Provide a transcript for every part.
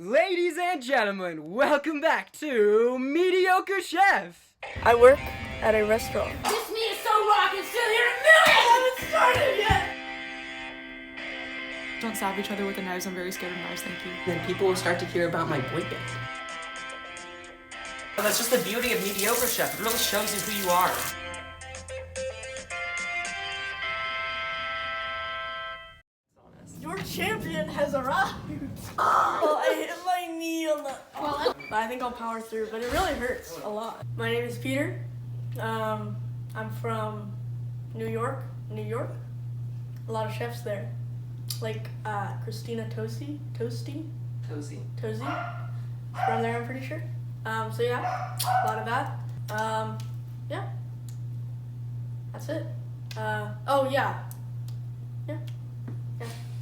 Ladies and gentlemen, welcome back to Mediocre Chef. I work at a restaurant. This meat is so raw, I can still hear a million! I haven't started yet! Don't stab each other with the knives. I'm very scared of knives, thank you. Then people will start to hear about my boy band. Well, that's just the beauty of Mediocre Chef. It really shows you who you are. Your champion has arrived. Oh, I hit my knee on the. But I think I'll power through, but it really hurts a lot. My name is Peter. I'm from New York. A lot of chefs there, like Christina Tosi. Cozy. She's from there, I'm pretty sure. So yeah, a lot of that. Yeah. That's it. Oh yeah. Yeah.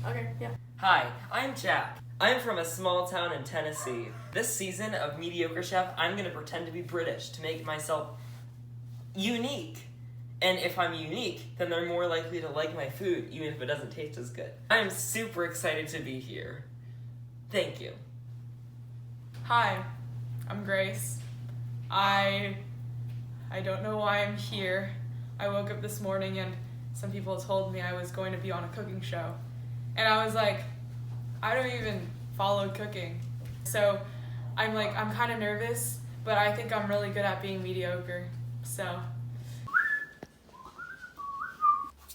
Okay, yeah. Hi, I'm Jack. I'm from a small town in Tennessee. This season of Mediocre Chef, I'm gonna pretend to be British to make myself unique. And if I'm unique, then they're more likely to like my food, even if it doesn't taste as good. I'm super excited to be here. Thank you. Hi, I'm Grace. I don't know why I'm here. I woke up this morning and some people told me I was going to be on a cooking show. And I was like, I don't even follow cooking. So I'm kind of nervous, but I think I'm really good at being mediocre. So.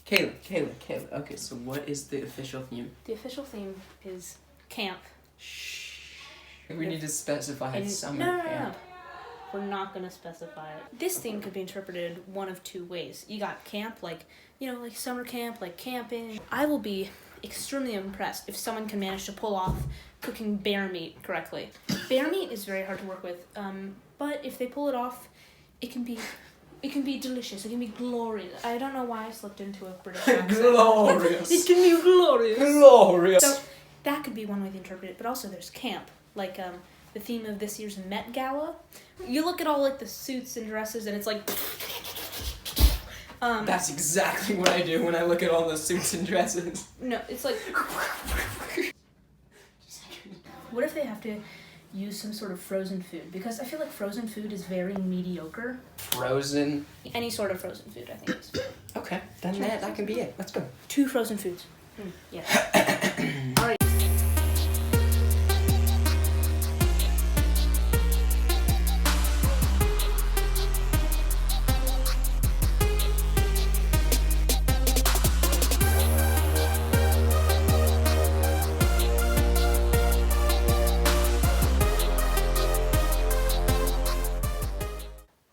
Kayla. Okay, so what is the official theme? The official theme is camp. We need to specify summer No. camp. We're not going to specify it. This theme could be interpreted one of two ways. You got camp, like summer camp, like camping. I will be extremely impressed if someone can manage to pull off cooking bear meat correctly. Bear meat is very hard to work with, but if they pull it off, it can be delicious. It can be glorious. I don't know why I slipped into a British accent. Glorious. It can be glorious. Glorious. So that could be one way to interpret it, but also there's camp. Like the theme of this year's Met Gala. You look at all like the suits and dresses and it's like That's exactly what I do when I look at all the suits and dresses. no, it's like what if they have to use some sort of frozen food? Because I feel like frozen food is very mediocre. Frozen. Any sort of frozen food, I think is. Okay, then that can be it. Let's go. 2 frozen foods. Yeah. All right.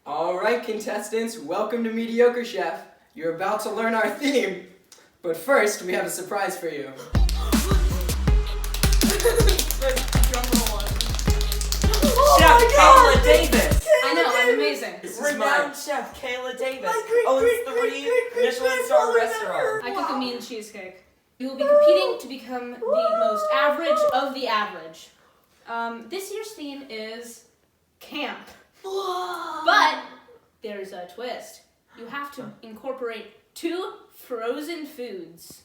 Alright, contestants, welcome to Mediocre Chef. You're about to learn our theme. But first, we have a surprise for you. Chef Kayla Davis! I know, I'm amazing. This is Renowned Chef Kayla Davis. great, Owns great, 3 great Michelin star grandfather restaurants. I cook a mean cheesecake. We will be competing to become the most average of the average. This year's theme is camp. But there's a twist. You have to incorporate 2 frozen foods.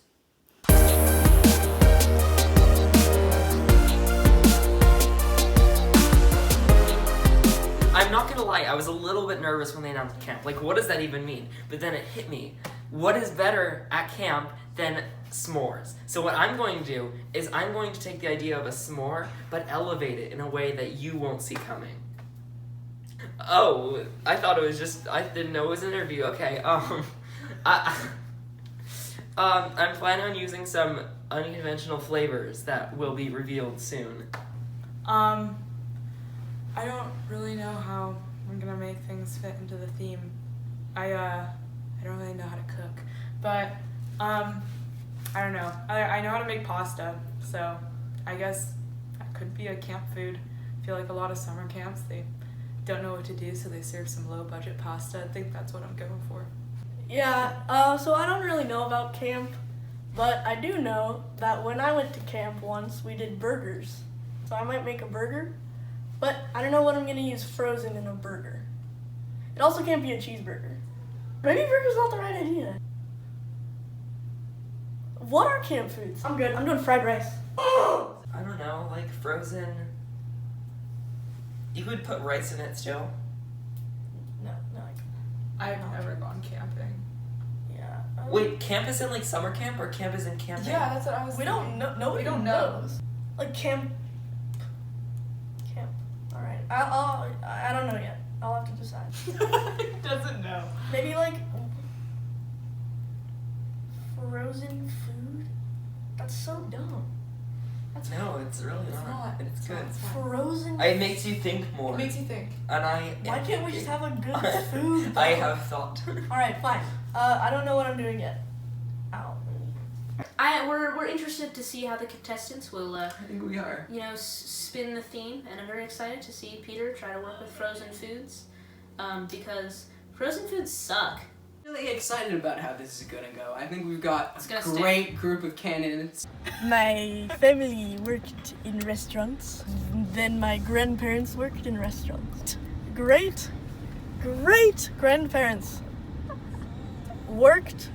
I'm not gonna lie, I was a little bit nervous when they announced camp. Like, what does that even mean? But then it hit me. What is better at camp than s'mores? So what I'm going to do is I'm going to take the idea of a s'more, but elevate it in a way that you won't see coming. Oh, I thought it was just, I didn't know it was an interview. Okay, I'm planning on using some unconventional flavors that will be revealed soon. I don't really know how I'm gonna make things fit into the theme. I don't really know how to cook, but I don't know. I know how to make pasta, so I guess that could be a camp food. I feel like a lot of summer camps, they don't know what to do, so they serve some low budget pasta. I think that's what I'm going for. Yeah, so I don't really know about camp, but I do know that when I went to camp once, we did burgers. So I might make a burger, but I don't know what I'm gonna use frozen in a burger. It also can't be a cheeseburger. Maybe burger's not the right idea. What are camp foods? I'm good. I'm doing fried rice. I don't know, like frozen. You would put rice in it still. No. I've never gone camping. Yeah. Wait, camp is in like summer camp or camp is in camping? Yeah, that's what I was We thinking. don't know. Nobody We don't know. knows. Like camp. All right. I don't know yet. I'll have to decide. He doesn't know. Maybe like frozen food. That's so dumb. No, it's really It's not. not. It's It's good. not. It's fine. Frozen. It makes you think more. It makes you think. And Why can't we just have a good food? I have thought. All right, fine. I don't know what I'm doing yet. Ow. We're interested to see how the contestants will, I think we are. spin the theme, and I'm very excited to see Peter try to work with frozen foods, because frozen foods suck. Really excited about how this is gonna go. I think we've got It's a gonna stick. great group of candidates. My family worked in restaurants. Then my grandparents worked in restaurants. Great grandparents worked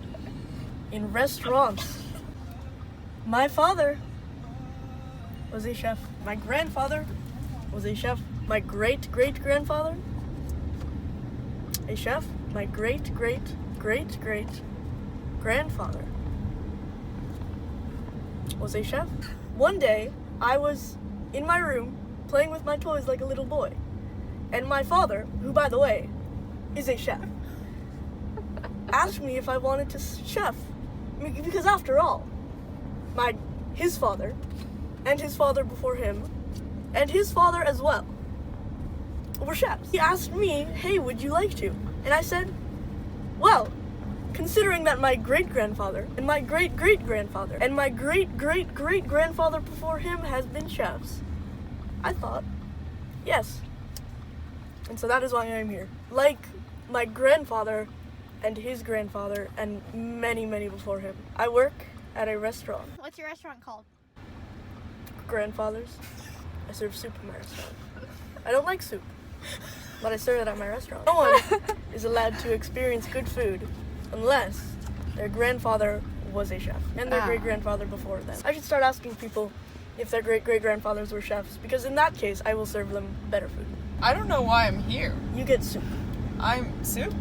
in restaurants. My father was a chef. My grandfather was a chef. My great-great-grandfather, a chef. My great-great-great-great-grandfather was a chef. One day, I was in my room playing with my toys like a little boy. And my father, who by the way, is a chef, asked me if I wanted to chef. Because after all, his father, and his father before him, and his father as well, were chefs. He asked me, hey, would you like to? And I said, well, considering that my great-grandfather, and my great-great-grandfather, and my great-great-great-grandfather before him has been chefs, I thought, yes. And so that is why I'm here. Like my grandfather and his grandfather and many, many before him, I work at a restaurant. What's your restaurant called? Grandfather's. I serve soup in my restaurant. I don't like soup, but I serve it at my restaurant. No one is allowed to experience good food unless their grandfather was a chef and their great-grandfather before them. I should start asking people if their great-great-grandfathers were chefs, because in that case, I will serve them better food. I don't know why I'm here. You get soup. I'm soup.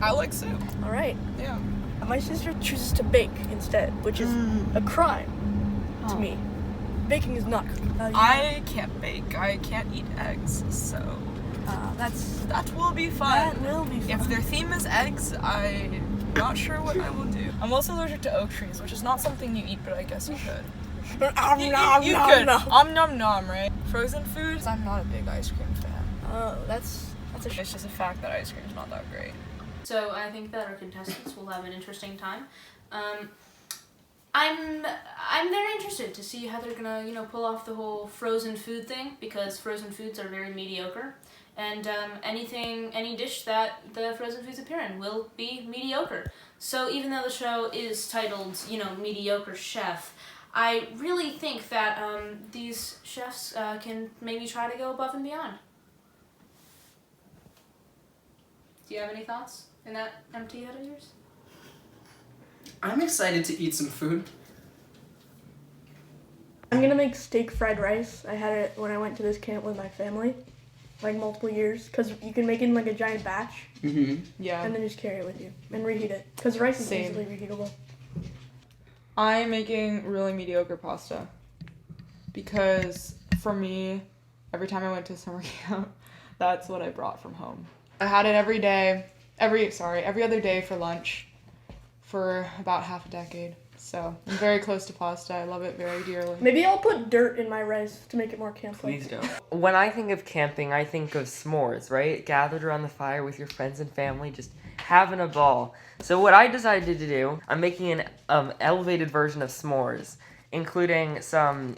I like soup. All right. Yeah. My sister chooses to bake instead, which is a crime to me. Baking is not cooking. I can't bake. I can't eat eggs, so that will be fun. That will be fun. If their theme is eggs, I'm not sure what I will do. I'm also allergic to oak trees, which is not something you eat, but I guess you could. You could. Nom nom, right? Frozen foods. I'm not a big ice cream fan. Oh, that's a It's just a fact that ice cream's not that great. So I think that our contestants will have an interesting time. I'm very interested to see how they're gonna pull off the whole frozen food thing, because frozen foods are very mediocre, and any dish that the frozen foods appear in will be mediocre. So even though the show is titled Mediocre Chef, I really think that these chefs can maybe try to go above and beyond. Do you have any thoughts in that empty head of yours? I'm excited to eat some food. I'm gonna make steak fried rice. I had it when I went to this camp with my family, like multiple years, because you can make it in like a giant batch Mm-hmm. Yeah. and then just carry it with you and reheat it, because rice is Same. easily reheatable. I'm making really mediocre pasta because for me, every time I went to summer camp, that's what I brought from home. I had it every other day for lunch for about half a decade. So I'm very close to pasta. I love it very dearly. Maybe I'll put dirt in my rice to make it more camp-like. Please don't. When I think of camping, I think of s'mores, right? Gathered around the fire with your friends and family, just having a ball. So what I decided to do, I'm making an elevated version of s'mores, including some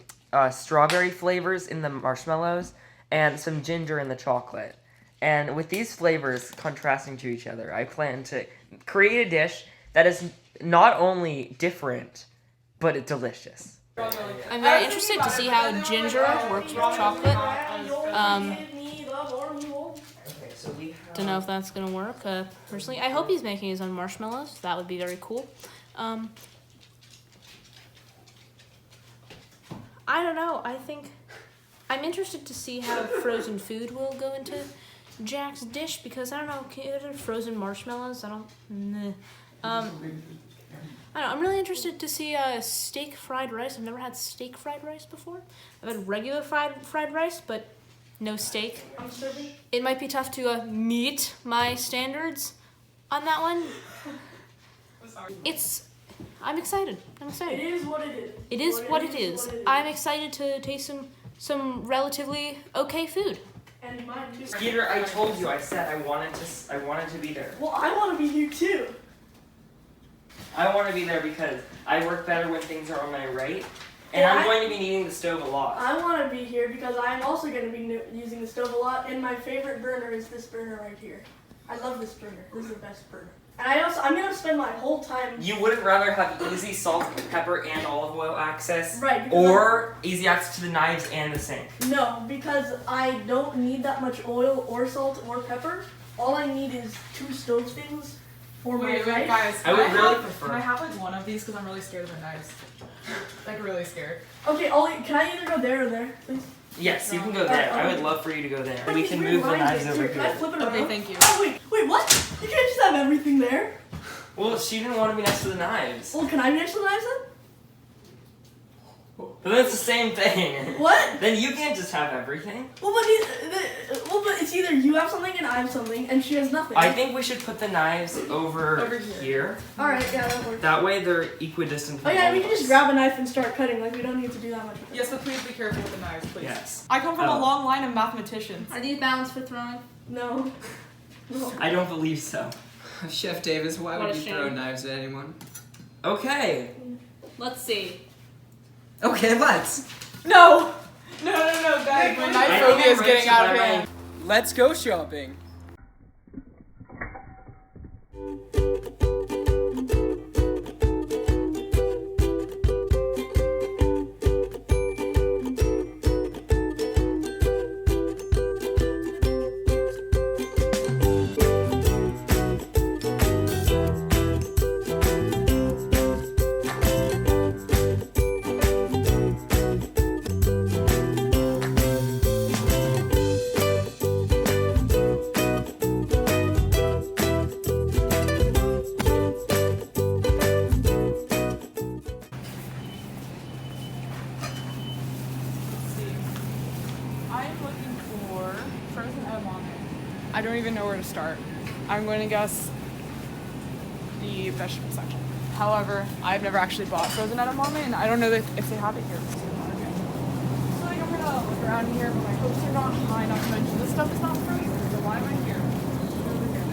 strawberry flavors in the marshmallows and some ginger in the chocolate. And with these flavors contrasting to each other, I plan to create a dish that is not only different, but delicious. I'm very interested to see how ginger works with chocolate. Don't know if that's gonna work. Personally, I hope he's making his own marshmallows. That would be very cool. I don't know. I think I'm interested to see how frozen food will go into Jack's dish because I don't know. Are there frozen marshmallows? I don't. Nah. I don't know. I'm really interested to see steak fried rice. I've never had steak fried rice before. I've had regular fried rice, but no steak. I'm serving. It might be tough to meet my standards on that one. I'm excited. I'm excited. It is what it is. It is what it is. I'm excited to taste some relatively okay food. And mine too. Peter, I told you. I said I wanted to be there. Well, I want to be here too. I want to be there because I work better when things are on my right, and Well, I'm going to be needing the stove a lot. I want to be here because I'm also going to be using the stove a lot, and my favorite burner is this burner right here. I love this burner. This is the best burner. And I'm going to spend my whole time... You wouldn't rather have easy salt, pepper, and olive oil access? Right. Or easy access to the knives and the sink? No, because I don't need that much oil or salt or pepper. All I need is 2 stove things for my rice. Wait, guys. I would really Can prefer... I have like one of these because I'm really scared of the knives. Like really scared. Okay, Ollie, can I either go there or there, please? Yes, you can go there. I would love for you to go there. We can move the knives over Can I here. flip it Okay, around? thank you. Oh, wait, what? You can't just have everything there. Well, she didn't want to be next to the knives. Well, can I be next to the knives then? But that's the same thing. What? Then you can't just have everything. Well, but it's either you have something and I have something, and she has nothing. I think we should put the knives over here. All right, yeah, that works. That way they're equidistant from Oh yeah, all we of can just us. grab a knife and start cutting. Like we don't need to do that much. With it. Yes, but please be careful with the knives, please. Yes. I come from Oh. a long line of mathematicians. Are these balanced for throwing? No. No. I don't believe so. Chef Davis, why What would a you throw shame. knives at anyone? Okay. Let's see. Okay, let's. No, guys, my I knife think phobia is I'm getting ready out to of buy my- hand. Let's go shopping. I am looking for frozen edamame. I don't even know where to start. I'm going to guess the vegetable section. However, I've never actually bought frozen edamame, and I don't know if they have it here. So like, I'm gonna look around here, but my hopes are not high. Not to mention this stuff is not frozen. So why am I here? Over here.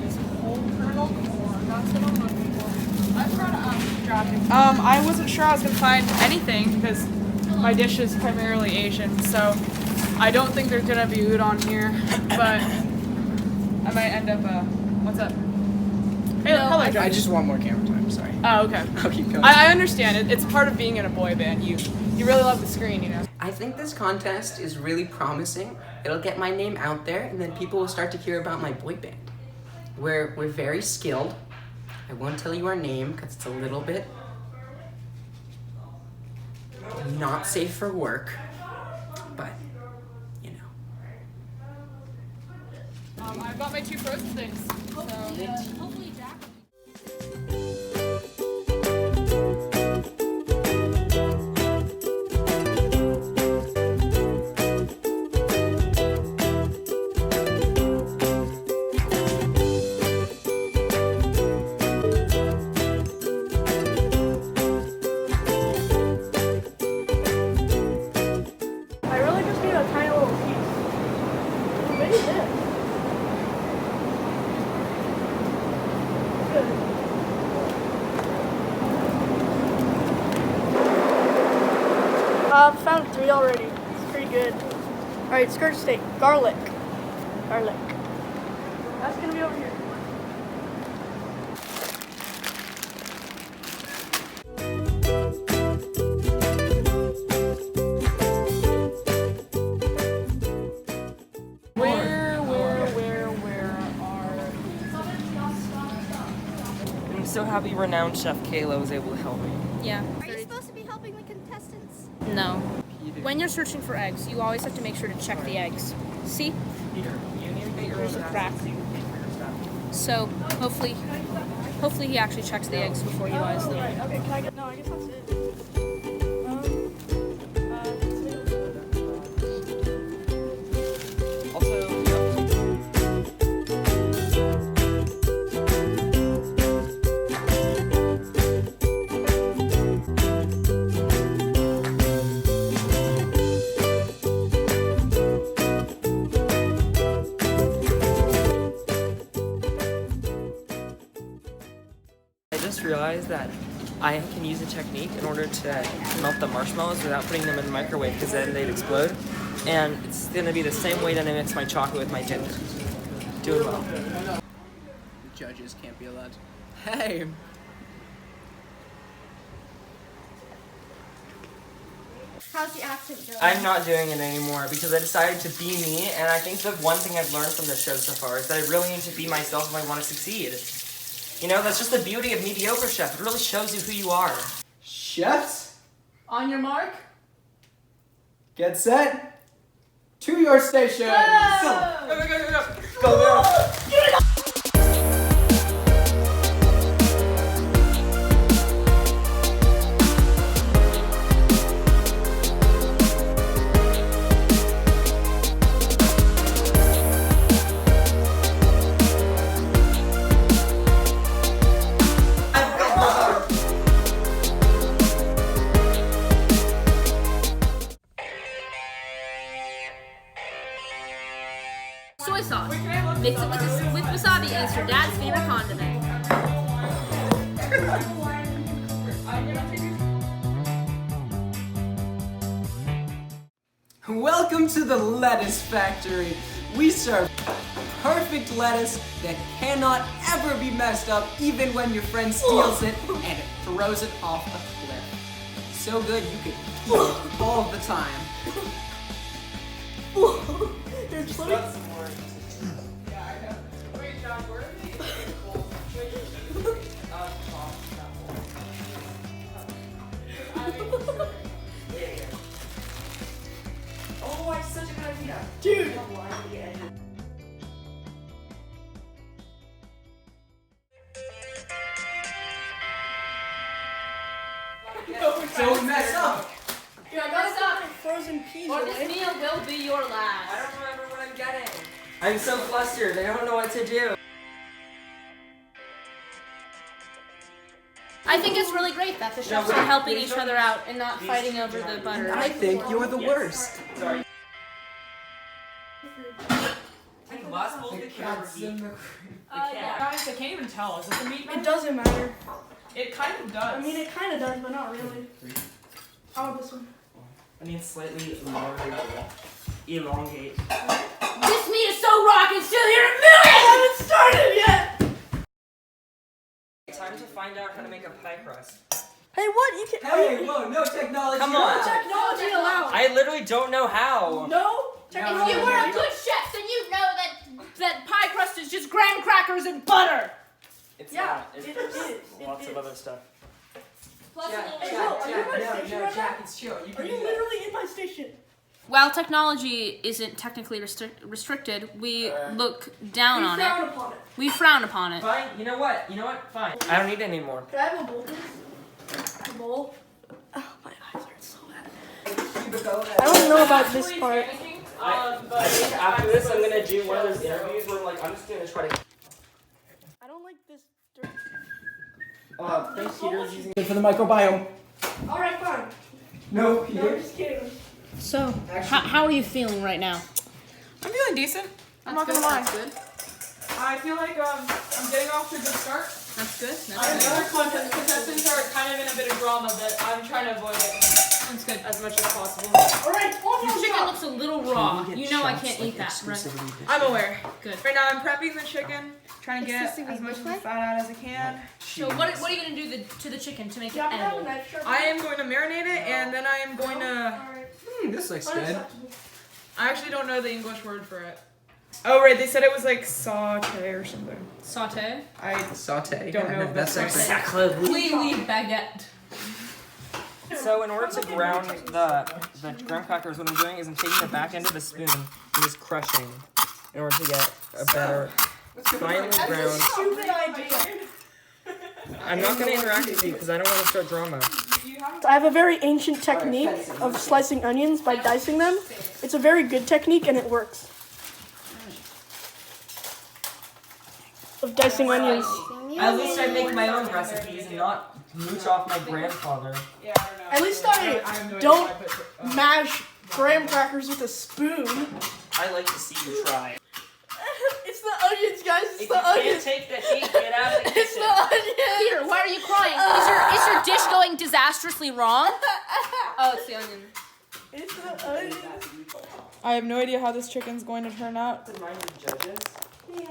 This whole kernel corn. That's what I'm looking for. I'm trying to distracting. I wasn't sure I was gonna find anything because my dish is primarily Asian, so I don't think there's gonna be udon here, but I might end up. What's up? Hey, hello, I Josh. just want more camera time, sorry. Oh, okay. I'll keep going. I understand. It's part of being in a boy band. You really love the screen, you know. I think this contest is really promising. It'll get my name out there, and then people will start to hear about my boy band. We're very skilled. I won't tell you our name because it's a little bit not safe for work, but you know. I've got my 2 frozen things. Hopefully Jack. I really just need a tiny little piece. What is this? Found 3 already. It's pretty good. Alright, skirt steak. Garlic. Garlic. That's gonna be over here. Where are I'm so happy renowned chef Kayla was able to help me. Yeah. Are you supposed to be helping the contestants No. When you're searching for eggs, you always have to make sure to check the eggs. See? There's a crack. So hopefully he actually checks the eggs before he buys them. Okay, can I get? No, I guess that's it. I just realized that I can use a technique in order to melt the marshmallows without putting them in the microwave because then they'd explode. And it's going to be the same way that I mix my chocolate with my dip. Doing well. The judges can't be allowed. Hey! How's the accent going? I'm not doing it anymore because I decided to be me, and I think the one thing I've learned from this show so far is that I really need to be myself if I want to succeed. You know, that's just the beauty of Mediocre Chef. It really shows you who you are. Chefs, On your mark. get set. To your stations. Go, go, go, go, go. Go, go. Soy sauce. Mix it with wasabi and it's your dad's favorite condiment. Welcome to the Lettuce Factory. We serve perfect lettuce that cannot ever be messed up even when your friend steals it and throws it off a cliff. So good you could eat it all the time. There's plenty. Oh, it's such a good idea. Dude. Don't mess up. Dude, I got some frozen peas. Or this meal will be your I last. don't remember what I'm getting. I'm so flustered. I don't know what to do. I think it's really great that the chefs are helping each other out and not fighting over the butter. I think you're the worst. Sorry. Impossible to camera. Guys, I can't even tell. Is this a meat? It doesn't matter. It kind of does. I mean, it kind of does, but not really. How about this one? I need slightly elongate. This meat is so raw, I can still hear it moving! I haven't started yet! Time to find out how to make a pie crust. Hey, what? You can. Hey, whoa, no technology. Come on. Technology allowed. I literally don't know how. No? If you were a good chef, then you'd know that pie crust is just graham crackers and butter. It's Yeah, not. it There's is. lots It of is. other stuff. Plus a little Hey, sugar. no, are you in my station right now? Jack, it's chill. You Are can you do that. literally in my station? While technology isn't technically restricted, we look down on We frown it. upon it. We frown upon it. Fine. You know what? Fine. I don't need it anymore. Can I have a bowl, please? A bowl? Oh, my eyes hurt so bad. I don't know about this part. I think after this, I'm gonna do one of those interviews where I'm just gonna try to. I don't like this dirt. Thanks, Peter's using. Good for the microbiome. Alright, fine. No, No, I'm Peter. just kidding. So, how are you feeling right now? I'm feeling decent. I'm not gonna lie. That's good. I feel like I'm getting off to a good start. That's good. That's Other contestants are kind of in a bit of drama, but I'm trying to avoid it That's good. as much as possible. Alright, one Your more chicken shot. looks a little raw. You know I can't eat that, right? I'm aware. Good. Right now I'm prepping the chicken, trying to get as much of the fat out as I can. So what are you gonna do to the chicken to make it Yeah, I have a edible? knife sharp. I am going to marinate it, and then I am going to. Alright. This looks good. Unacceptable. I actually don't know the English word for it. Oh right, they said it was like saute or something. Saute. I Saute. Don't know if That's that's actually. We leave baguette. So in order to brown the graham crackers, what I'm doing is I'm taking the back end of the spoon and just crushing in order to get a better, finely brown. Stupid idea. I'm not going to interact with you because I don't want to start drama. I have a very ancient technique of slicing onions by dicing them. It's a very good technique and it works. Of dicing onions. At least I make my own recipes and not mooch off my grandfather. At least I don't mash graham crackers with a spoon. I like to see you try. It's the onions, guys. It's If the you can't onions. take the heat, get out of the It's the kitchen. onions. Peter, why are you crying? Is your dish going disastrously wrong? Oh, it's the onion. It's the onions. I have no idea how this chicken's going to turn out. Mind the judges.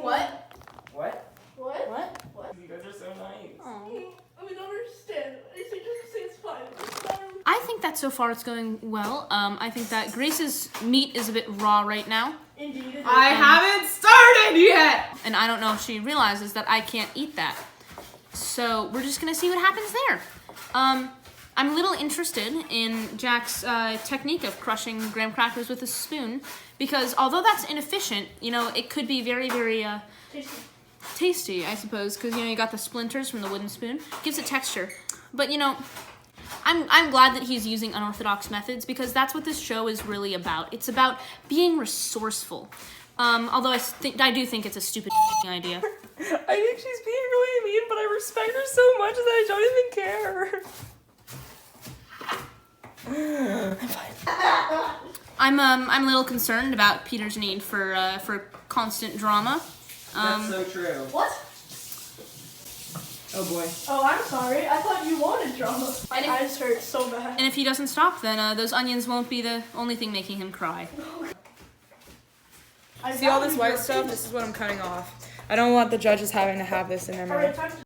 What? What? What? You guys are so nice. I don't understand. I say just say it's fine. It's fine. I think that so far it's going well. I think that Grace's meat is a bit raw right now. Indeed. It is. I haven't started yet! And I don't know if she realizes that I can't eat that. So we're just gonna see what happens there. I'm a little interested in Jack's technique of crushing graham crackers with a spoon, because although that's inefficient, you know, it could be very, very tasty, I suppose, because you know you got the splinters from the wooden spoon, gives it texture. But you know, I'm glad that he's using unorthodox methods because that's what this show is really about. It's about being resourceful. Although I do think it's a stupid idea. I think she's being really mean, but I respect her so much that I don't even care. I'm a little concerned about Peter's need for constant drama. That's so true. What? Oh boy. Oh, I'm sorry. I thought you wanted drama. My eyes hurt so bad. And if he doesn't stop, then those onions won't be the only thing making him cry. See all this white stuff? This is what I'm cutting off. I don't want the judges having to have this in their Alright, mouth. time to-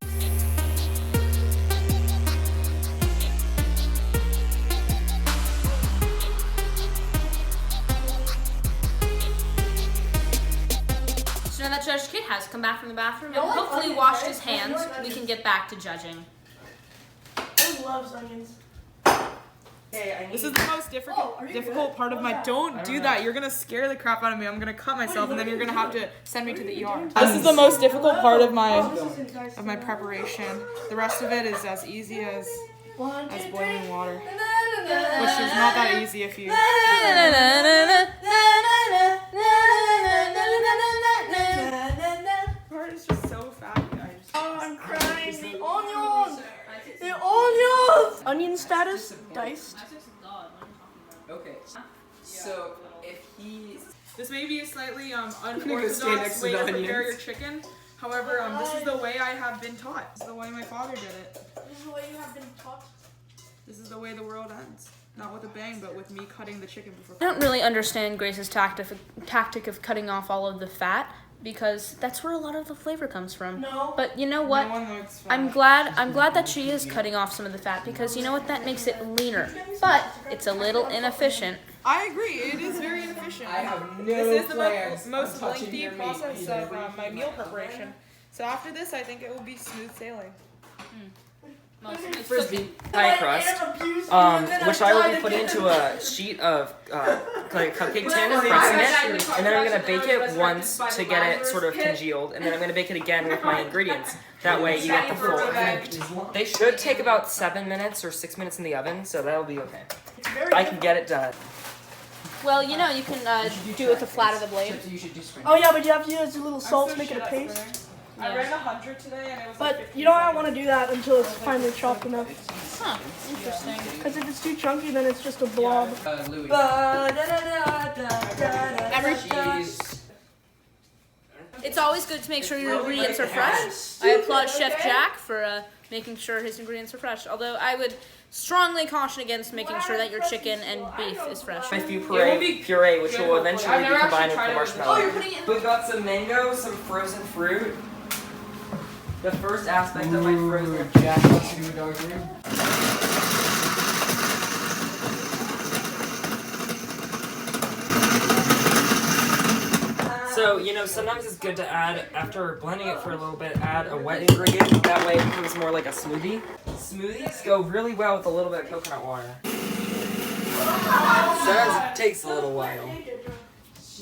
So now that Judge Kit has come back from the bathroom and Y'all like hopefully onions, washed right? his hands, You like we can onions. get back to judging. I love onions. This is the most difficult part of my. Don't do that. You're gonna scare the crap out of me. I'm gonna cut myself, and then you're gonna have to send me to the ER. This is the most difficult part of my preparation. The rest of it is as easy as boiling water, which is not that easy if you. Part is just so fatty. Oh, I'm crying. The onions! The onions! Onion status? Diced. Okay. So if he This may be a slightly go stand next unorthodox to way the to prepare onions. your chicken. However, this is the way I have been taught. This is the way my father did it. This is the way you have been taught. This is the way the world ends. Not with a bang, but with me cutting the chicken before. I don't really understand Grace's tactic of cutting off all of the fat because that's where a lot of the flavor comes from. No. But you know what? No one likes fat. I'm glad that she is cutting off some of the fat because you know what? That makes it leaner. But it's a little inefficient. I agree. It is very inefficient. I have no This is the plans most on touching lengthy your meat, process Peter. of my meal preparation. So after this, I think it will be smooth sailing. Frisbee pie crust, which I will be putting into a sheet of like a cupcake tin and pressing it, and then I'm gonna bake it once to get it sort of congealed, and then I'm gonna bake it again with my ingredients. That way you get the full effect. They should take about 7 minutes or 6 minutes in the oven, so that'll be okay. I can get it done. Well, you know, you can do it with the flat of the blade. You should do spring. Oh yeah, but you have to use a little salt to make it a paste. I ran 100 today, and it was. But like you don't want to do that until it's finally chopped enough. Huh, interesting. Because if it's too chunky, then it's just a blob. Louis. Cheese. It's always good to make sure your ingredients are fresh. I applaud Chef Jack for making sure his ingredients are fresh. Although I would strongly caution against making sure that your chicken and beef is fresh. My few puree, which will eventually be combined with the marshmallow. We've got some mango, some frozen fruit. The first aspect of my frozen. Jack wants to do a dark room. So, you know, sometimes it's good to add, after blending it for a little bit, add a wet ingredient. That way it becomes more like a smoothie. Smoothies go really well with a little bit of coconut water. Sometimes it takes a little while.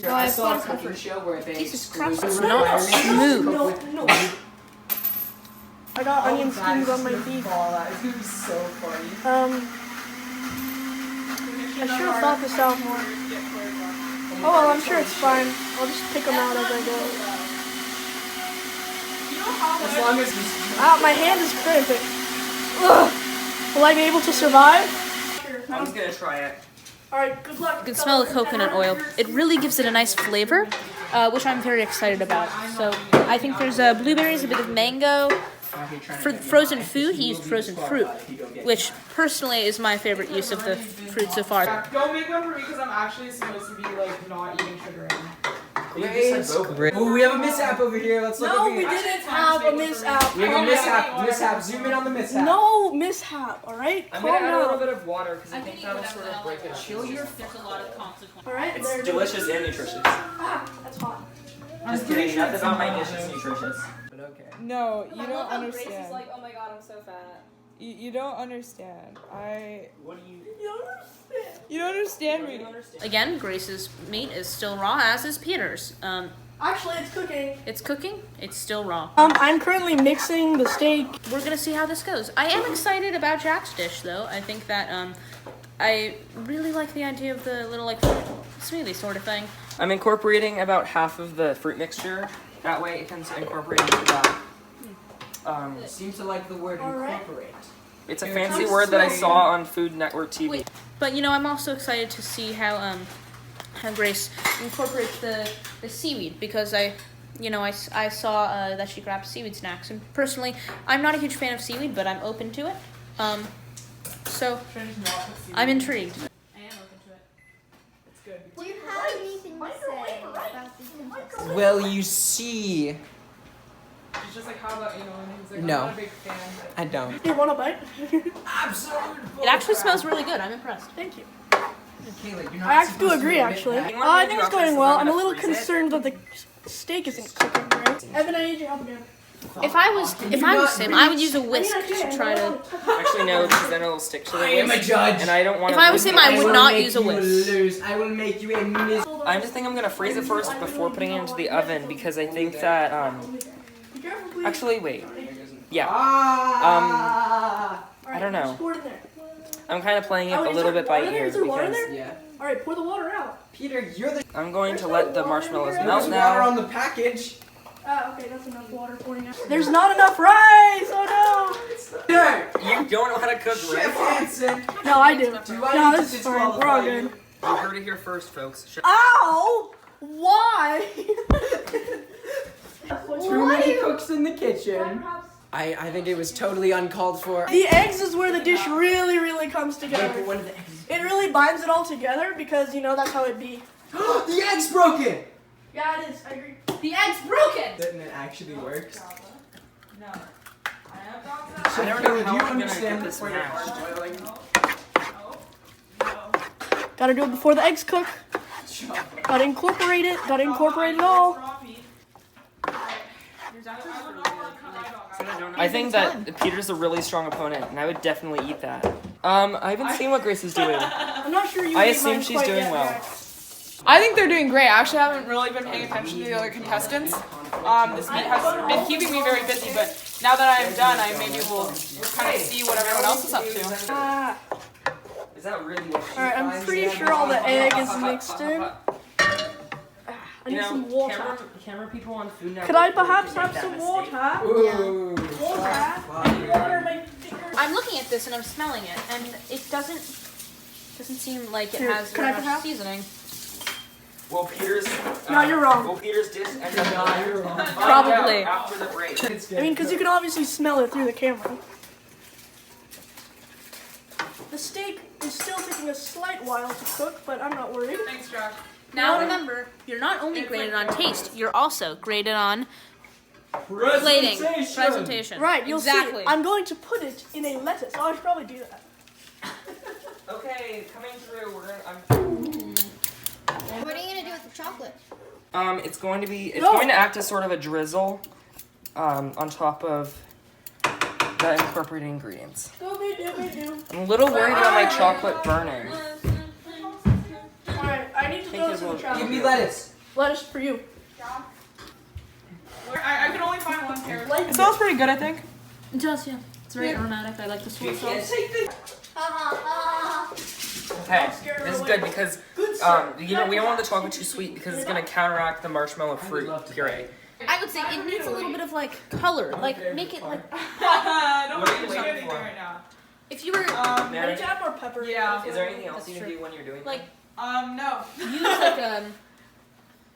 I saw a cooking show where they It's not smooth. No. I got onion skins on my beef. It's gonna be so funny. I should have thought this out more. Oh well, I'm sure it's fine. I'll just pick them out as I go. As long as you. My hand is cramping. Ugh. Will I be able to survive? I'm just gonna try it. Alright, good luck. You can smell the coconut oil. It really gives it a nice flavor, which I'm very excited about. So I think there's blueberries, a bit of mango. For frozen food, he used frozen fruit, which personally is my favorite use of the fruit so far. Don't make one for me because I'm actually supposed to be like not eating sugar in. Oh, we have a mishap over here. Let's look No, over we here. didn't have a mishap. We have a mishap. Zoom in on the mishap. No mishap, alright? I'm Calm gonna add a little down. bit of water because I think that'll sort of break it up. There's a lot of consequences. Alright, It's there. delicious and nutritious. That's hot. Just kidding, nothing about my dish is nutritious. But okay. No, you don't understand. oh my god, I'm so fat. You don't understand. What do you... You don't understand me. Again, Grace's meat is still raw, as is Peter's. Actually, it's cooking. It's cooking. It's still raw. I'm currently mixing the steak. We're gonna see how this goes. I am excited about Jack's dish, though. I think that I really like the idea of the little like smoothie sort of thing. I'm incorporating about half of the fruit mixture. That way it can incorporate into that. Seem to like the word incorporate. It's a fancy word that I saw on Food Network TV. Wait, but you know, I'm also excited to see how Grace incorporates the seaweed because I saw that she grabbed seaweed snacks, and personally, I'm not a huge fan of seaweed, but I'm open to it. So I'm intrigued. I am open to it. It's good. Do you have anything to say about these contestants? Well, you see, It's just like, how about you know? And he's like, No. I'm not a big fan. I don't. Do you want a bite? It actually smells really good. I'm impressed. Thank you. Kayla, you're not I actually do supposed to agree, admit actually. that. I think it's going well. I'm a little concerned that the steak isn't cooking right. Evan, I need your help again. If I was him, I would use a whisk to try to. Actually, no, because then it'll stick to the I am a whisk, judge. and I don't want If I was him, I would will not make use a you whisk. lose. I will make you a miserable. I just think I'm gonna freeze it first before putting it into the oven because I think that Be careful, please. actually wait, yeah, Ah. I don't know. Pour it in there. I'm kind of playing it Oh, a is little there bit by water in there? ear Is there water in because there? Yeah. All right, pour the water out. Peter, you're the. I'm going to let the marshmallows There's melt water now. on the package. Okay, that's enough water pouring out. There's not enough rice. Oh There. You don't know how to cook Chef rice? Hansen. no. No, I do. Do I No, need to this is fine. We're all disqualify good. you? You heard it here first, folks. Ow! Why? Too many cooks in the kitchen. I think it was totally uncalled for. The eggs is where the dish really comes Wait, together. but what are the eggs? It really binds it all together because you know that's how it be. The egg's broken! Yeah, it is. I agree. The egg's broken. Then it actually works. No. I don't know Do how you I'm gonna understand get this before mashed. Gotta do it before the eggs cook. Gotta incorporate it. Gotta incorporate it all. I think that Peter's a really strong opponent, and I would definitely eat that. I haven't seen what Grace is doing. I'm not sure you. I ate assume mine she's quite doing yet, well. Max. I think they're doing great. I actually haven't really been paying attention to the other contestants. This meet has been keeping me very busy, but now that I'm done, I maybe will kind of see what everyone else is up to. Is that really what she Alright, I'm pretty sure all the egg is mixed in. I You need know, some water. camera people on Food Network. Could I really perhaps make have that some mistake. water? Ooh. Water. My fingers. I'm looking at this and I'm smelling it, and it doesn't seem like it Here, has can very I much perhaps? seasoning. Well, Peter's. No, you're wrong. Well, Peter's dish ended up. Nah, you're wrong. Probably. After the break. I mean, because you can obviously smell it through the camera. The steak is still taking a slight while to cook, but I'm not worried. Thanks, Josh. Now remember, you're not only graded on taste, you're also graded on plating, presentation. Right, you'll exactly. see. I'm going to put it in a lettuce. Oh, I should probably do that. Okay, coming through. We're gonna. What are you gonna do with the chocolate? It's going to be. It's No. going to act as sort of a drizzle, on top of the incorporated ingredients. Scooby-Dooby-Doo. I'm a little worried about my chocolate burning. Alright, I need to throw this in the trash. Give me lettuce. Lettuce for you. I can only find one carrot. It smells pretty good, I think. It does, yeah. It's very aromatic. I like the sweet sauce. Okay, this is good because you know we don't want the chocolate too sweet because it's gonna counteract the marshmallow fruit puree. I would say it needs a little bit of like color. Like make it like Don't What are you do looking anything for? right now. if you were I need to add more pepper. Yeah. Is there anything else That's you can true. do when you're doing like No. use like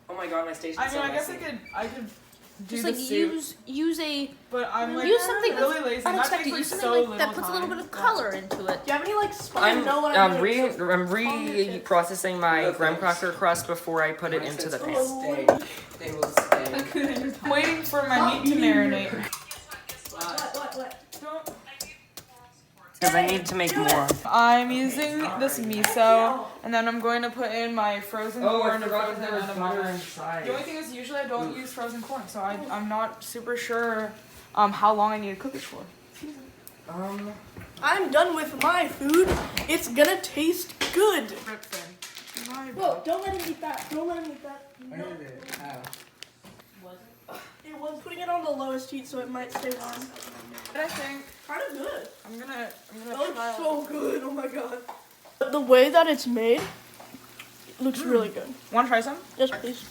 Oh my god, my station's I mean, so I guess messy. I could do just the like soup, use a but I'm like use something really that's lazy. That unexpected. takes like Use something so like that little puts a little bit time. of color into it. Do you have any like spice? Know what I'm doing? reprocessing my graham cracker crust before I put it into the pan. Stay. They will stay. I'm waiting for my meat to marinate. What? Don't- Because I need to make more. I'm using this miso, and then I'm going to put in my frozen corn and frozen edamame. inside. The only thing is, usually I don't use frozen corn, so I'm not super sure how long I need to cook it for. I'm done with my food. It's gonna taste good. Whoa, don't let him eat that. Don't let him eat that. No. It was putting it on the lowest heat so it might stay warm. But I think Kind of good. I'm gonna That try looks so good. Oh my god. The way that it's made looks really good. Want to try some? Yes, please.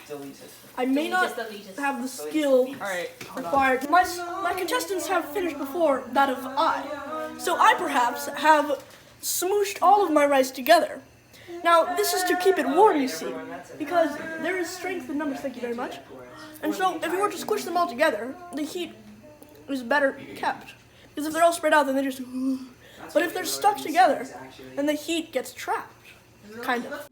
Delicious. I may not have the skill Alright, hold on. required. My contestants have finished before that of I. So I perhaps have smooshed all of my rice together. Now, this is to keep it warm, you see, because there is strength in numbers, thank you very much. And so, if you were to squish them all together, the heat is better kept. Because if they're all spread out, then they just... But if they're stuck together, then the heat gets trapped. Kind of.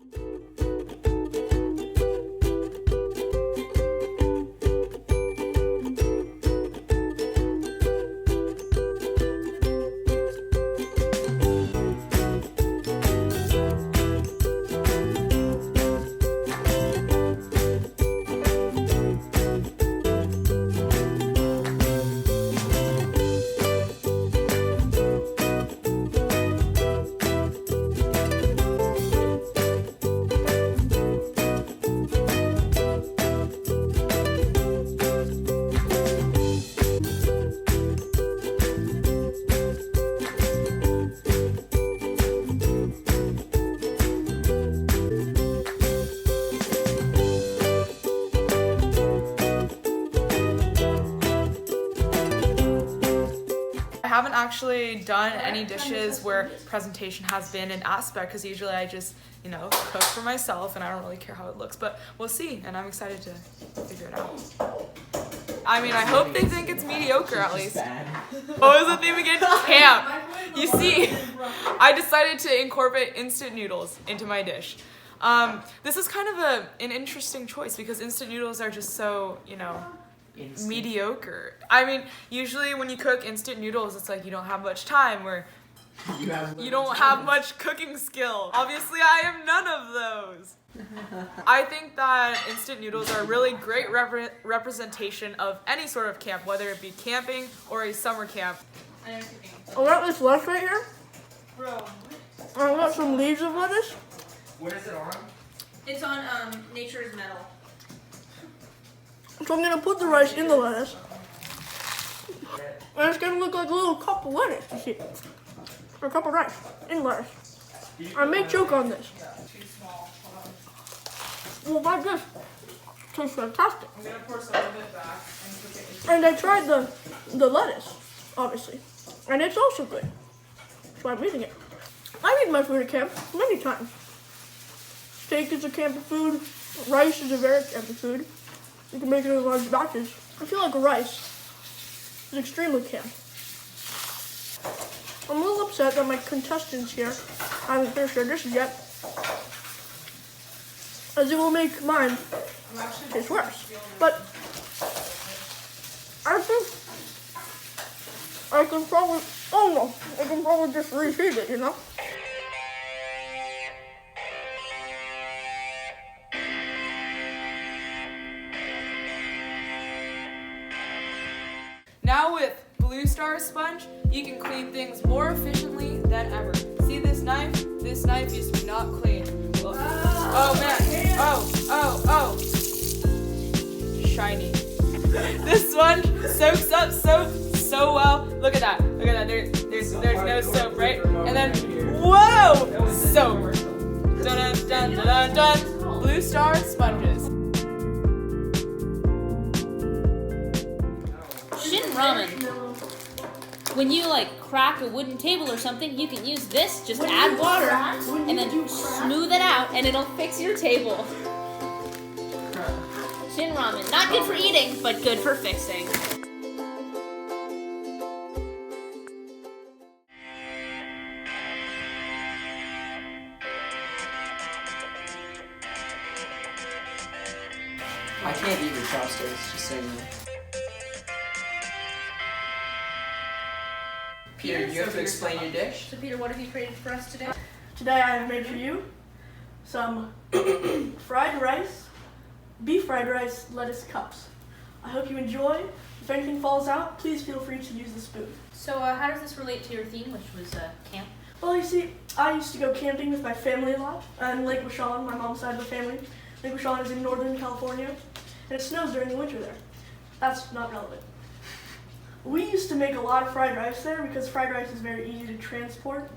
I haven't actually done any dishes where presentation has been an aspect because usually I just, you know, cook for myself and I don't really care how it looks, but we'll see and I'm excited to figure it out. I mean, I hope they think it's mediocre at least. What was the theme again? Camp. You see, I decided to incorporate instant noodles into my dish. This is kind of an interesting choice because instant noodles are just so, you know, mediocre. I mean, usually when you cook instant noodles, it's like you don't have much time or you don't have much cooking skill. Obviously, I am none of those. I think that instant noodles are a really great representation of any sort of camp, whether it be camping or a summer camp. I got this lettuce right here. Bro, I got some leaves of lettuce. What is it on? It's on Nature's Metal. So I'm gonna put the rice in the lettuce. And it's gonna look like a little cup of lettuce, you see. Or a cup of rice in lettuce. I may choke on this. Well, that just tastes fantastic. I'm gonna pour some of it back and cook it into And I tried the lettuce, obviously. And it's also good. So I'm eating it. I've eaten my food at camp many times. Steak is a camp food. Rice is a very camp food. You can make it in large batches. I feel like rice is extremely camp. I'm a little upset that my contestants here haven't finished their dishes yet, as it will make mine taste worse. But I think I can probably just reheat it, you know? Now with Blue Star sponge, you can clean things more efficiently than ever. See this knife? This knife used to be not clean. Oh man, oh. Shiny. This sponge soaks up soap so well. Look at that, there's no soap, right? And then, whoa, soap. Dun dun dun dun dun. Blue Star sponges. Shin ramen. When you like crack a wooden table or something, you can use this, just add water, and then smooth it out, and it'll fix your table. Shin ramen. Not good for eating, but good for fixing. I can't eat with chopsticks, just saying that. Peter, you have to explain your dish. So Peter, what have you created for us today? Today I have made for you some fried rice, beef fried rice, lettuce cups. I hope you enjoy. If anything falls out, please feel free to use the spoon. So how does this relate to your theme, which was camp? Well, you see, I used to go camping with my family a lot, in Lake Washon, my mom's side of the family. Lake Washon is in Northern California, and it snows during the winter there. That's not relevant. We used to make a lot of fried rice there because fried rice is very easy to transport.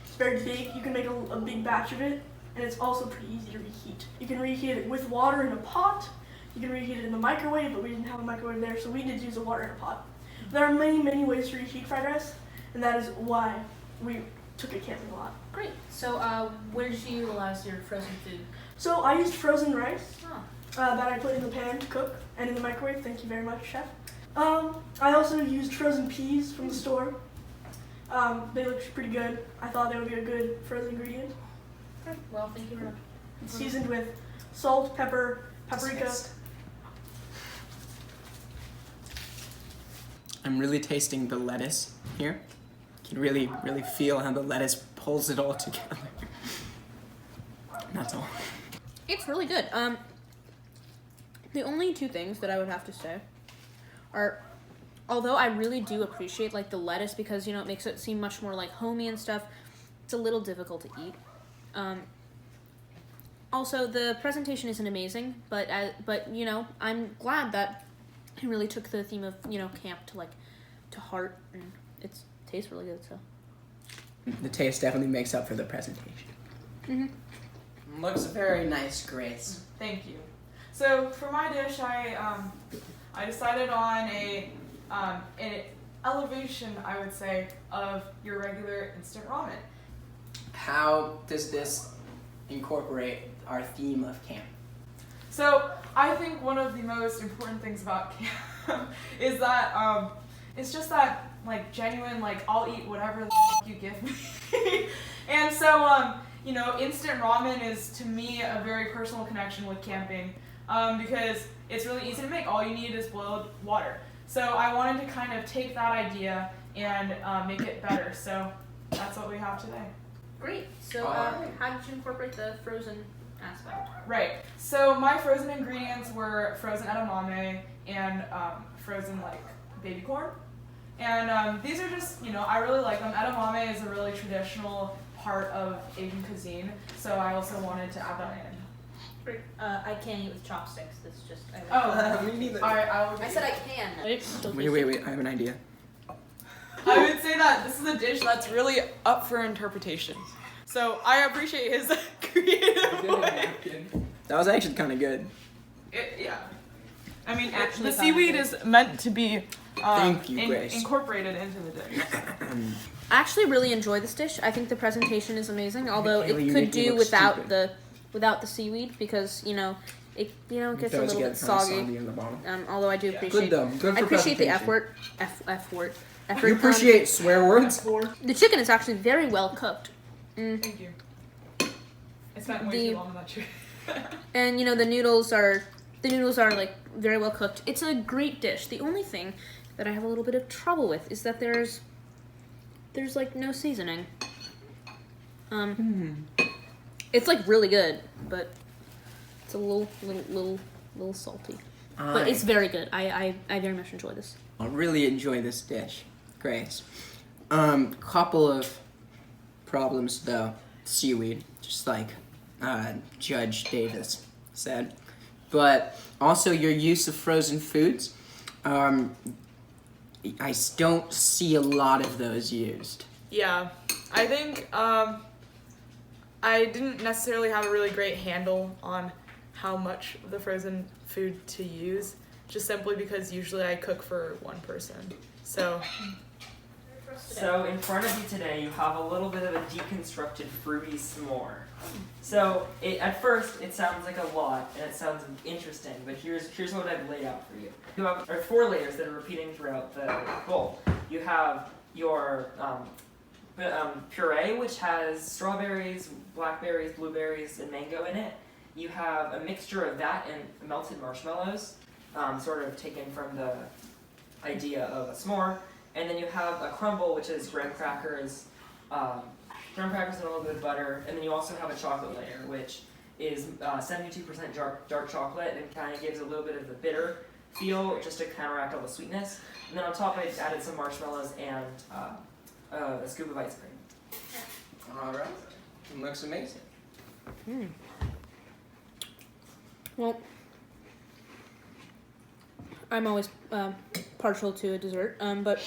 It's very big. You can make a big batch of it, and it's also pretty easy to reheat. You can reheat it with water in a pot. You can reheat it in the microwave, but we didn't have a microwave there, so we did use the water in a pot. There are many, many ways to reheat fried rice, and that is why we took it camping a lot. Great. So where did you utilize your frozen food? So I used frozen rice Oh. that I put in the pan to cook and in the microwave. Thank you very much, chef. I also used frozen peas from the store. They looked pretty good. I thought they would be a good frozen ingredient. Okay. Well, thank you very much. It's seasoned with salt, pepper, paprika. I'm really tasting the lettuce here. You can really, really feel how the lettuce pulls it all together. That's all. It's really good. The only two things that I would have to say are, although I really do appreciate like the lettuce because it makes it seem much more like homey and stuff, it's a little difficult to eat. Also, the presentation isn't amazing, but I'm glad that he really took the theme of camp to heart, and it tastes really good. So The taste definitely makes up for the presentation. Mm-hmm. Looks very nice, Grace. Thank you. So for my dish, I decided on an elevation, I would say, of your regular instant ramen. How does this incorporate our theme of camp? So I think one of the most important things about camp is that it's just that genuine I'll eat whatever the you give me. And so instant ramen is to me a very personal connection with camping because it's really easy to make. All you need is boiled water. So I wanted to kind of take that idea and make it better. So that's what we have today. Great. So how did you incorporate the frozen aspect? Right. So my frozen ingredients were frozen edamame and frozen baby corn. And these are just, I really like them. Edamame is a really traditional part of Asian cuisine, so I also wanted to add that in. Great. I can't eat with chopsticks. That's just. Me neither. All right, I said I can. Wait, I have an idea. I would say that this is a dish that's really up for interpretation. So I appreciate his creative way. That was actually kind of good. Yeah. I mean, Actually the seaweed is meant to be Thank you, Grace. incorporated into the dish. I actually really enjoy this dish. I think the presentation is amazing, although Haley, it you could make me do look without stupid. the seaweed because it gets a little bit kinda soggy. in the bottom. Although I do appreciate Good though. Good for I appreciate the presentation. effort. You appreciate swear words? The chicken is actually very well cooked. Thank you. It's been way too long, not true. And the noodles are very well cooked. It's a great dish. The only thing that I have a little bit of trouble with is that there's no seasoning. It's really good, but it's a little salty. But it's very good. I very much enjoy this. I really enjoy this dish. Grace. Couple of problems though. Seaweed, just like Judge Davis said. But also your use of frozen foods. I don't see a lot of those used. Yeah, I think I didn't necessarily have a really great handle on how much of the frozen food to use, just simply because usually I cook for one person. So in front of you today, you have a little bit of a deconstructed fruity s'more. So at first, it sounds like a lot, and it sounds interesting, but here's what I've laid out for you. You have 4 layers that are repeating throughout the bowl. You have your puree, which has strawberries, blackberries, blueberries, and mango in it. You have a mixture of that and melted marshmallows, sort of taken from the idea of a s'more. And then you have a crumble, which is graham crackers and a little bit of butter. And then you also have a chocolate layer, which is 72% dark chocolate and kind of gives a little bit of the bitter feel just to counteract all the sweetness. And then on top, I added some marshmallows and a scoop of ice cream. All right. It looks amazing. Well, I'm always partial to a dessert, but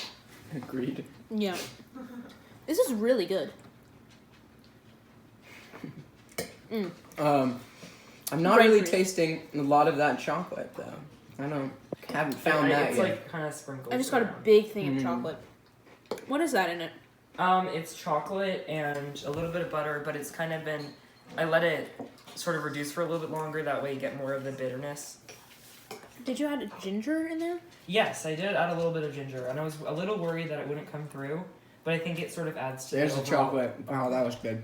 Agreed. yeah, this is really good. I'm not really tasting a lot of that chocolate though. Haven't found that it's yet. like kind of sprinkled. I just got a big thing of chocolate. What is that in it? It's chocolate and a little bit of butter, but it's kind of been, I let it sort of reduce for a little bit longer, that way you get more of the bitterness. Did you add ginger in there? Yes, I did add a little bit of ginger, and I was a little worried that it wouldn't come through, but I think it sort of adds to There's the overall- chocolate. Wow, that was good.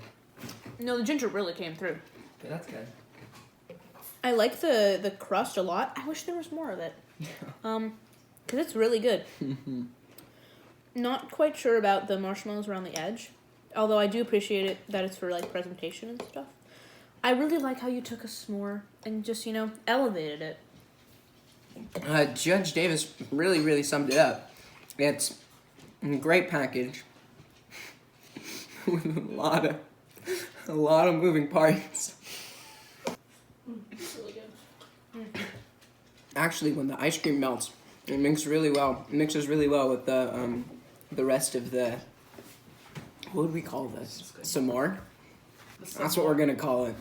No, the ginger really came through. Okay, that's good. I like the crust a lot. I wish there was more of it. Because it's really good. Not quite sure about the marshmallows around the edge, although I do appreciate it that it's for like presentation and stuff. I really like how you took a s'more and just, elevated it. Judge Davis really summed it up. It's a great package with a lot of moving parts. It's really good. Actually, when the ice cream melts, it mixes really well. It mixes really well with the rest of the, what would we call this? S'more? That's what we're gonna call it.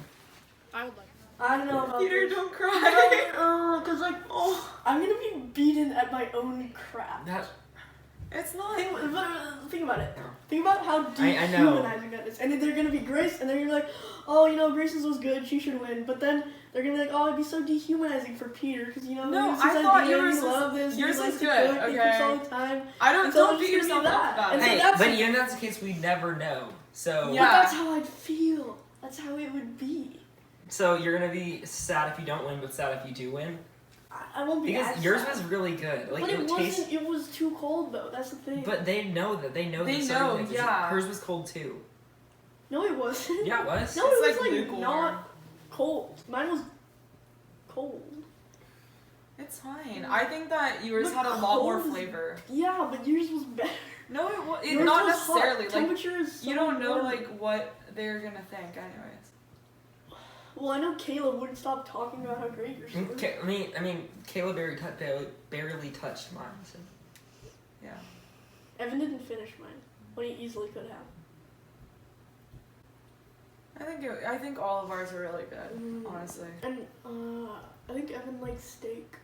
I would like I don't know about Peter, this. don't cry. Cause I'm gonna be beaten at my own crap. It's not. Think about it. Think about how I know. dehumanizing that is. And then they're gonna be Grace, and they're gonna be like, oh, Grace's was good, she should win. But then they're gonna be like, oh, it'd be so dehumanizing for Peter, because No, it's his I thought idea, yours he loves this, yours he likes is to good, cook, he okay? cooks all the time. I And so don't it's beat just gonna yourself be up that. about And it. so Hey, that's- but in that case, we never know. So Yeah. But that's how I'd feel. That's how it would be. So you're gonna be sad if you don't win, but sad if you do win. I won't be Because as yours sad. was really good. Like But it would wasn't. taste. It was too cold though. That's the thing. But they know that. They know. They the know, circumstances. yeah. Hers was cold too. No, it wasn't. Yeah, it was. No, It's it was like like lukewarm. not cold. Mine was cold. It's fine. I think that yours But had a lot more cold is- flavor. Yeah, but yours was better. No, it was Yours not was necessarily. Hot. Like Temperature is so you don't know important. like what they're gonna think, anyways. Well, I know Caleb wouldn't stop talking about how great yours was. I mean, Kayla barely touched mine. So. Yeah. Evan didn't finish mine when he easily could have. I think all of ours are really good, honestly. And I think Evan likes steak.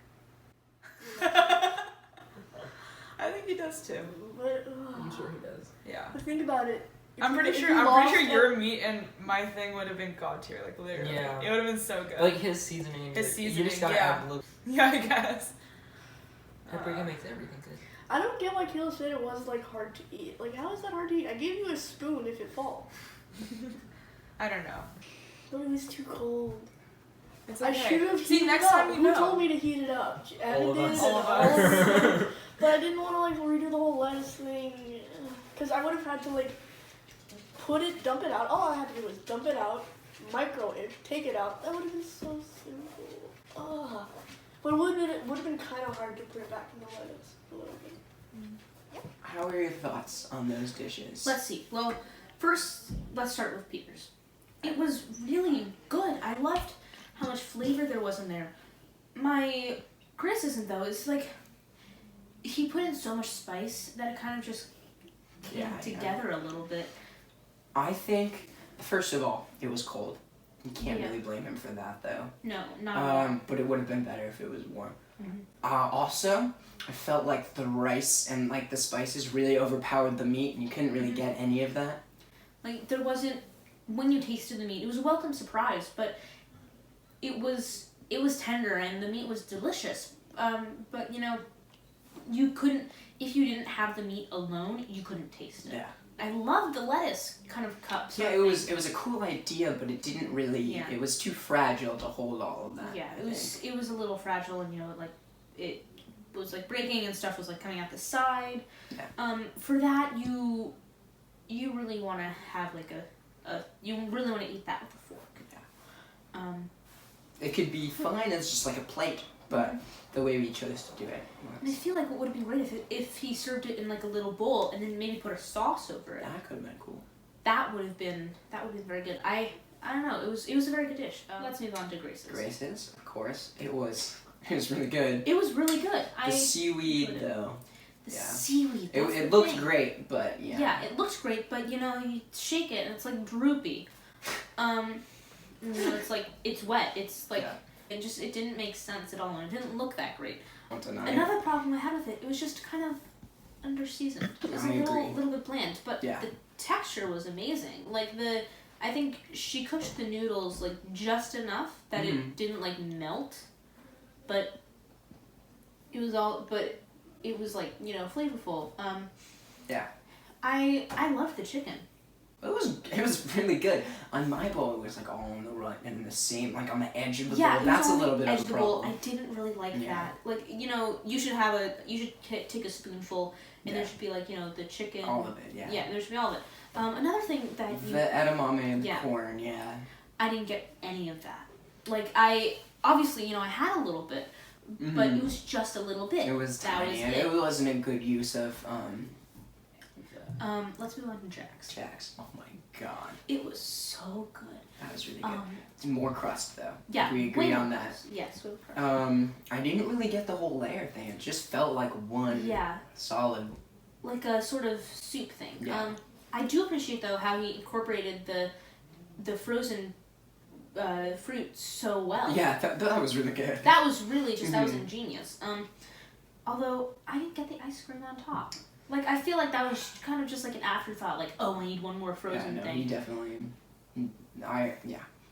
I think he does too. But, I'm sure he does. Yeah. but think about it. If I'm you- pretty if sure. you I'm lost pretty sure at- your meat and my thing would have been god tier, like literally. Yeah. It would have been so good. Like his seasoning. His You seasoning, just gotta yeah. add a little. Yeah, I guess. Paprika makes everything good. I don't get why Caleb said it was like hard to eat. Like, how is that hard to eat? I gave you a spoon if it falls. I don't know. No, it was too cold. It's I okay. should have See, heated next it up. time you Who know. told me to heat it up? Evan All of did. us. and All of all of us. us. But I didn't want to like redo the whole lettuce thing, because I would have had to like dump it out. All I had to do was dump it out, microwave, take it out. That would have been so simple. But it would have been kind of hard to put it back in the lettuce a little bit. How are your thoughts on those dishes? Let's see. Well, first, let's start with Peter's. It was really good. I loved how much flavor there was in there. My criticism, though, is like he put in so much spice that it kind of just came together a little bit. I think, first of all, it was cold. You can't Yeah. really blame him for that, though. No, not at all. But it would have been better if it was warm. Mhm. Also, I felt like the rice and like the spices really overpowered the meat, and you couldn't really get any of that. Like there wasn't, when you tasted the meat, it was a welcome surprise, but it was tender and the meat was delicious. But you know, you couldn't, if you didn't have the meat alone, you couldn't taste it. Yeah. I loved the lettuce kind of cups. Yeah, it was a cool idea, but it didn't really. Yeah. It was too fragile to hold all of that. Yeah, I think. it was a little fragile, and you know, like it was like breaking and stuff was like coming out the side. Yeah. For that you really want to have like you really want to eat that with a fork. Yeah. It could be fine as just like a plate, but the way we chose to do it. And I feel like it would have been great if he served it in like a little bowl and then maybe put a sauce over it. That could have been cool. That would have been very good. I don't know. It was a very good dish. Let's move on to Grace's. Grace's, of course. It was really good. It was really good. The seaweed, though. The Yeah. seaweed. that's It the looked thing. great, but yeah. Yeah, it looks great, but you know, you shake it and it's like droopy. You know, it's like it's wet. It's like Yeah. it didn't make sense at all, and it didn't look that great. Don't deny it. Another problem I had with it was just kind of under seasoned. It was I a agree. little bit bland, but Yeah. the texture was amazing. Like I think she cooked the noodles like just enough that it didn't like melt, but it was like, you know, flavorful. Yeah. I loved the chicken. It was really good. On my bowl, it was like all in the right and the same, like on the edge of the Yeah, bowl. it was That's a on the little bit edge of a the bowl. problem. I didn't really like Yeah. that. Like, you know, you should take a spoonful, and there should be like, you know, the chicken. All of it, yeah. Yeah, there should be all of it. Another thing that The edamame and the Yeah. corn, yeah. I didn't get any of that. Like obviously, you know, I had a little bit, but it was just a little bit. It was that tiny, was and it wasn't a good use of let's move on to Jack's. Jack's. Oh my god, It was so good. that was really good. It's more crust though. Yeah, We agree way on more that. crust. Yes, with crust. I didn't really get the whole layer thing. It just felt like one Yeah, solid. like a sort of soup thing. Yeah. I do appreciate though how he incorporated the frozen fruit so well. Yeah, that was really good. That was really just that was ingenious. Although I didn't get the ice cream on top. Like I feel like that was kind of just like an afterthought. Like, oh, I need one more frozen yeah, no, thing. he definitely.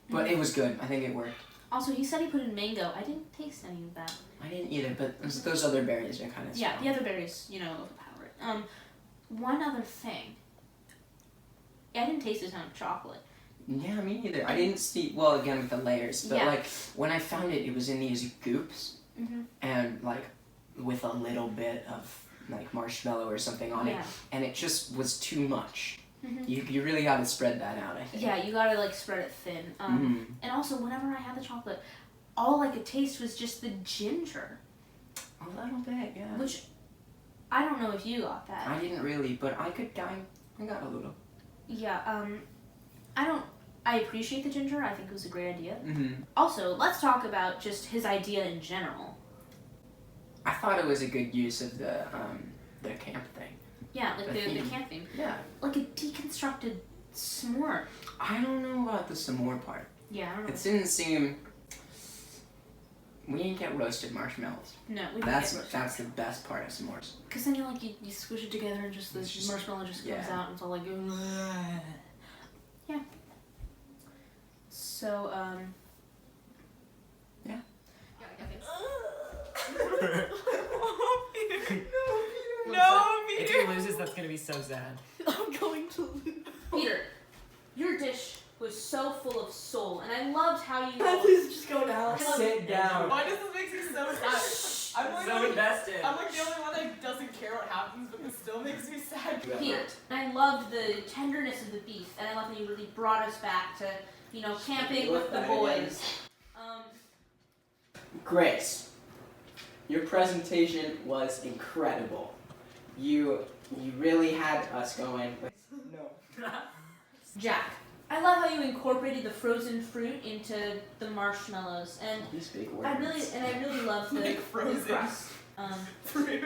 But it was good. I think it worked. Also, he said he put in mango. I didn't taste any of that. I didn't either, but those other berries are kind of Yeah, the other berries, you know, overpower it. One other thing. I didn't taste a ton of chocolate. Yeah, me neither. I didn't see, well, again, with the layers, but Yeah. like, when I found it, it was in these goops, and like, with a little bit of like marshmallow or something on it, Yeah. and it just was too much. You really gotta spread that out, I think. Yeah, you gotta like spread it thin. And also, whenever I had the chocolate, all I could taste was just the ginger. A little bit, yeah. Which, I don't know if you got that. I didn't really, but I got a little. Yeah, I appreciate the ginger. I think it was a great idea. Mm-hmm. Also, let's talk about just his idea in general. I thought it was a good use of the camp thing. Yeah, like the theme. camp theme. Yeah. Like a deconstructed s'more. I don't know about the s'more part. Yeah, I don't know. It didn't seem. We didn't get roasted marshmallows. No, we didn't That's get roasted. that's the best part of s'mores. Because then you squish it together and just the It's just- marshmallow just comes yeah. out and it's all like. Yeah. So, Yeah. No, If Peter. he loses, that's gonna be so sad. I'm going to lose. Peter, your dish was so full of soul, and I loved how you. Can I please just go down? Sit down. Why does this make me so sad? I'm like, So invested. I'm like the only one that doesn't care what happens, but this still makes me sad. Peter, I loved the tenderness of the beef, and I loved that you really brought us back to, you know, camping with the boys. Grace, your presentation was incredible. You really had us going. No. Jack, I love how you incorporated the frozen fruit into the marshmallows, and These big words. I really love the frozen crust. Fruit.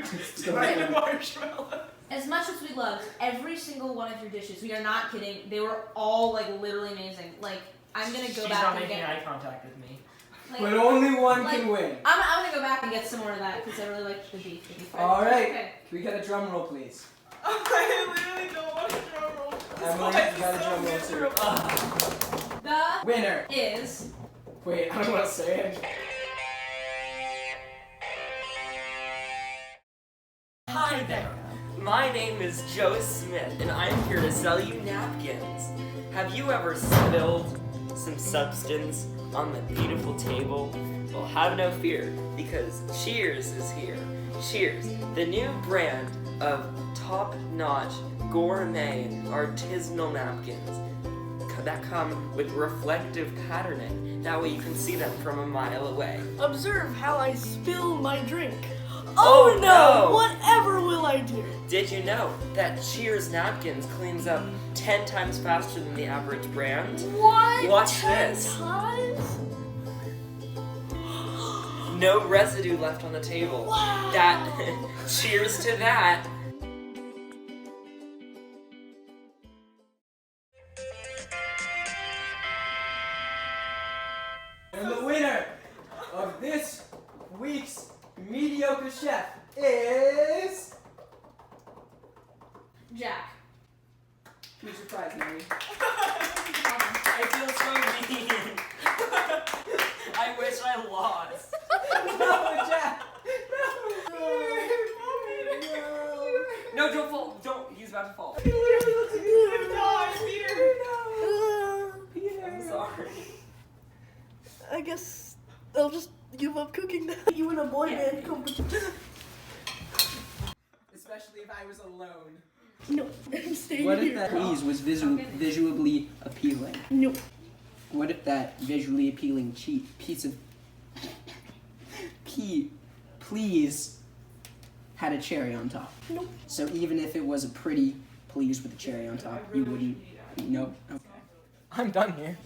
And marshmallow. As much as we loved every single one of your dishes, we are not kidding. They were all like literally amazing. Like I'm gonna go She's back not and making get. eye contact with me. Like, But only one can win. I'm gonna go back and get some more of that because I really liked the beef. All right. Okay. Can we get a drum roll, please? I literally don't want a drum roll. This Emily, life you got a is so drum roll too. miserable. The Winner. is Wait, I don't want to say it. Hi there. My name is Joe Smith, and I'm here to sell you napkins. Have you ever spilled some substance on the beautiful table? Well, have no fear, because Cheers is here. Cheers, the new brand of top-notch gourmet artisanal napkins that come with reflective patterning. That way you can see them from a mile away. Observe how I spill my drink. Oh, Oh no! no! Whatever will I do? Did you know that Cheers napkins cleans up 10 times faster than the average brand? What? Watch 10 this. times? No residue left on the table. Wow. That cheers to that. And the winner of this week's Mediocre Chef is Jack. Who's your prize, Mary? I feel so mean. I wish I lost. No, Jack. No, don't fall. Don't. He's about to fall. I'm sorry. I guess I'll just give up cooking now. You in a boy band competition. Especially if I was alone. No, I'm staying What if here. that please was visually appealing? No. What if that visually appealing piece of please had a cherry on top? Nope. So even if it was a pretty please with a cherry on top, you wouldn't. Nope. Okay. I'm done here.